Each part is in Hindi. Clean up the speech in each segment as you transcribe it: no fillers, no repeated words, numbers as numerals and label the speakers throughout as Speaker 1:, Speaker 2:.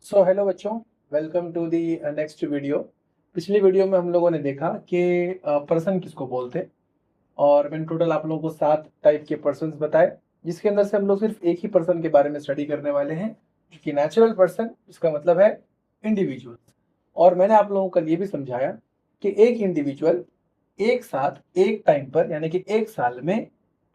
Speaker 1: सो हेलो बच्चों, welcome to the next video. पिछली वीडियो में हम लोगों ने देखा कि पर्सन किसको बोलते हैं और मैंने टोटल आप लोगों को 7 टाइप के पर्सन बताए, जिसके अंदर से हम लोग सिर्फ एक ही पर्सन के बारे में स्टडी करने वाले हैं, जो कि नेचुरल पर्सन, इसका मतलब है इंडिविजुअल। और मैंने आप लोगों को ये भी समझाया कि एक इंडिविजुअल एक साथ एक टाइम पर यानी कि एक साल में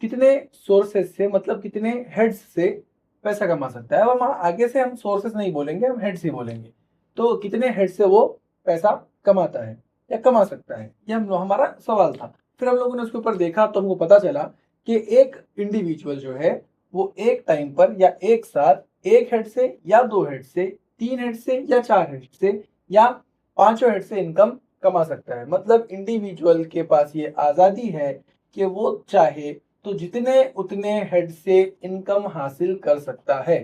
Speaker 1: कितने सोर्सेस से, मतलब कितने हेड्स से पैसा कमा सकता है। अब हम आगे से हम सोर्सेस नहीं बोलेंगे, हम हेड्स ही बोलेंगे। तो कितने हेड से वो पैसा कमाता है या कमा सकता है, ये हमारा सवाल था। फिर हम लोगों ने उसके ऊपर देखा तो हमको पता चला कि एक इंडिविजुअल जो है वो एक टाइम पर या एक साथ एक हेड से या 2 हेड से, 3 हेड से या 4 हेड से या 5 हेड से इनकम कमा सकता है। मतलब इंडिविजुअल के पास ये आज़ादी है कि वो चाहे तो जितने उतने हेड से इनकम हासिल कर सकता है।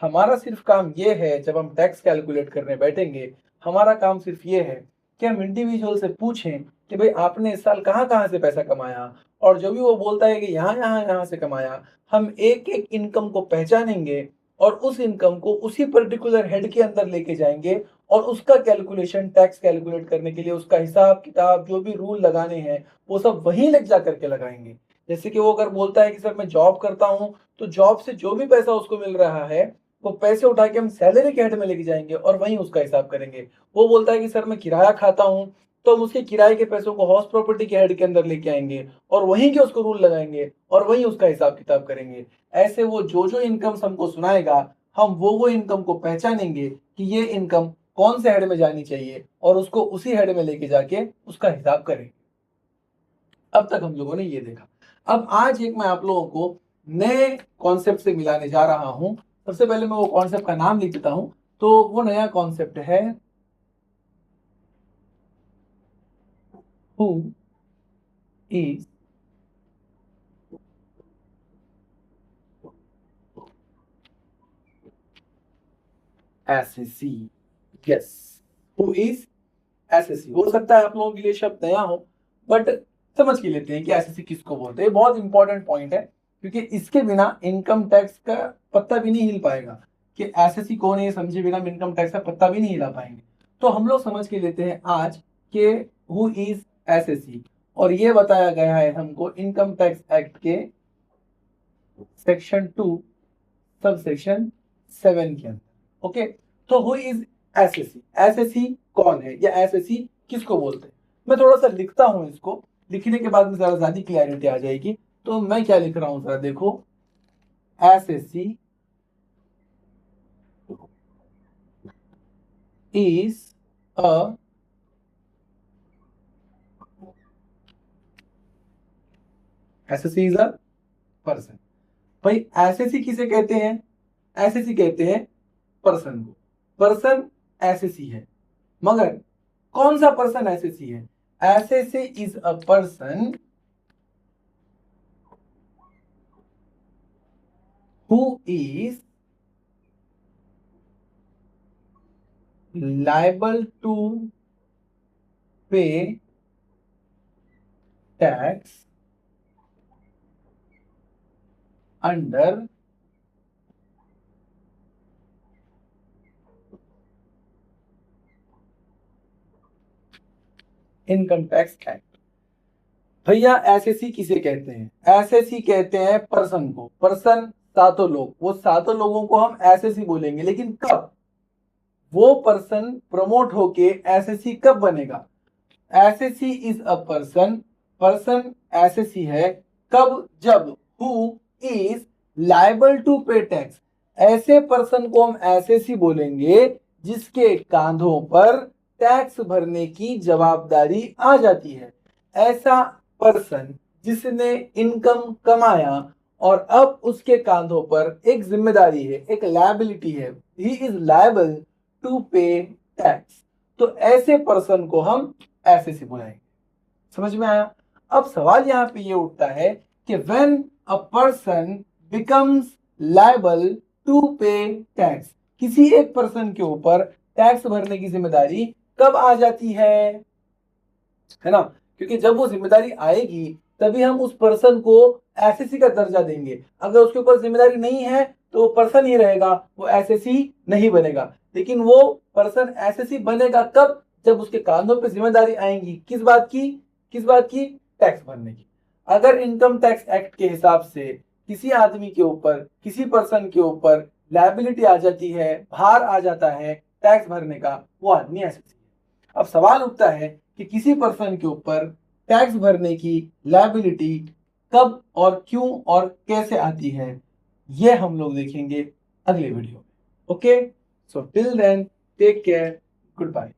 Speaker 1: हमारा सिर्फ काम ये है, जब हम टैक्स कैलकुलेट करने बैठेंगे, हमारा काम सिर्फ ये है कि हम इंडिविजुअल से पूछें कि भाई आपने इस साल कहाँ कहाँ से पैसा कमाया, और जो भी वो बोलता है कि यहाँ यहाँ यहाँ से कमाया, हम एक एक इनकम को पहचानेंगे और उस इनकम को उसी पर्टिकुलर हेड के अंदर लेके जाएंगे और उसका कैलकुलेशन, टैक्स कैलकुलेट करने के लिए उसका हिसाब किताब, जो भी रूल लगाने हैं वो सब वहीं ले जा करके लगाएंगे। जैसे कि वो अगर बोलता है कि सर मैं जॉब करता हूँ, तो जॉब से जो भी पैसा उसको मिल रहा है वो पैसे उठा के हम सैलरी के हेड में लेके जाएंगे और वहीं उसका हिसाब करेंगे। वो बोलता है कि सर मैं किराया खाता हूँ, तो हम उसके किराए के पैसों को हाउस प्रॉपर्टी के हेड के अंदर लेके आएंगे और वहीं के उसको रूल लगाएंगे और वहीं उसका हिसाब किताब करेंगे। ऐसे वो जो जो इनकम हमको सुनाएगा, हम वो इनकम को पहचानेंगे कि ये इनकम कौन से हेड में जानी चाहिए और उसको उसी हेड में लेके जाके उसका हिसाब करेंगे। अब तक हम लोगों ने ये देखा। अब आज एक मैं आप लोगों को नए कॉन्सेप्ट से मिलाने जा रहा हूं। सबसे पहले मैं वो कॉन्सेप्ट का नाम लिख देता हूं। तो वो नया कॉन्सेप्ट है who is SSC. Yes, who is SSC. हो सकता है आप लोगों के लिए शब्द नया हो, बट समझ के लेते हैं कि एसएससी किसको बोलते हैं। बहुत इंपॉर्टेंट पॉइंट है, क्योंकि इसके बिना इनकम टैक्स का पत्ता भी नहीं हिल पाएगा। कि एसएससी कौन है ये समझे बिना हम इनकम टैक्स का पत्ता भी नहीं हिला पाएंगे। तो हम लोग समझ के लेते हैं आज कि हु इज एसएससी। और ये बताया गया है हमको इनकम टैक्स एक्ट के सेक्शन 2 सब सेक्शन 7 के अंदर। ओके, तो हु इज एसएससी। एसएससी कौन है या एसएससी किसको बोलते हैं। मैं थोड़ा सा लिखता हूं, इसको लिखने के बाद में जरा ज्यादा क्लैरिटी आ जाएगी। तो मैं क्या लिख रहा हूं जरा देखो। SSC is a SSC is a person. भाई एसएससी किसे कहते हैं? एसएससी कहते हैं पर्सन को। पर्सन एसएससी है, मगर कौन सा पर्सन एसएससी है? SSC is a person who is liable to pay tax under income tax act. भैया एसएससी किसे कहते हैं? एसएससी कहते हैं पर्सन को। पर्सन सातों लोग, वो सातों लोगों को हम एसएससी बोलेंगे। लेकिन कब वो पर्सन प्रमोट होके एसएससी कब बनेगा? SSC is a person, person SSC है कब? जब who is liable to pay tax. ऐसे पर्सन को हम एसएससी बोलेंगे जिसके कांधों पर टैक्स भरने की जवाबदारी आ जाती है। ऐसा पर्सन जिसने इनकम कमाया और अब उसके कांधों पर एक जिम्मेदारी है, एक लायबिलिटी है, he is liable to pay tax. तो ऐसे पर्सन को हम एसएससी बुलाएंगे। समझ में आया? अब सवाल यहां पे ये उठता है कि when a person becomes liable to pay tax, किसी एक पर्सन के ऊपर टैक्स भरने की जिम्मेदारी कब आ जाती है ना? क्योंकि जब वो जिम्मेदारी आएगी तभी हम उस पर्सन को एसएससी का दर्जा देंगे। अगर उसके ऊपर जिम्मेदारी नहीं है तो पर्सन ही रहेगा, वो एसएससी नहीं बनेगा। लेकिन वो पर्सन एसएससी बनेगा कब? जब उसके कांधों पे जिम्मेदारी आएंगी, किस बात की? किस बात की? टैक्स भरने की। अगर इनकम टैक्स एक्ट के हिसाब से किसी आदमी के ऊपर, किसी पर्सन के ऊपर लायबिलिटी आ जाती है, भार आ जाता है टैक्स भरने का, वो आदमी एसएससी है। अब सवाल उठता है कि किसी पर्सन के ऊपर टैक्स भरने की लायबिलिटी कब और क्यों और कैसे आती है, ये हम लोग देखेंगे अगले वीडियो में। Okay, so till then take care, good bye.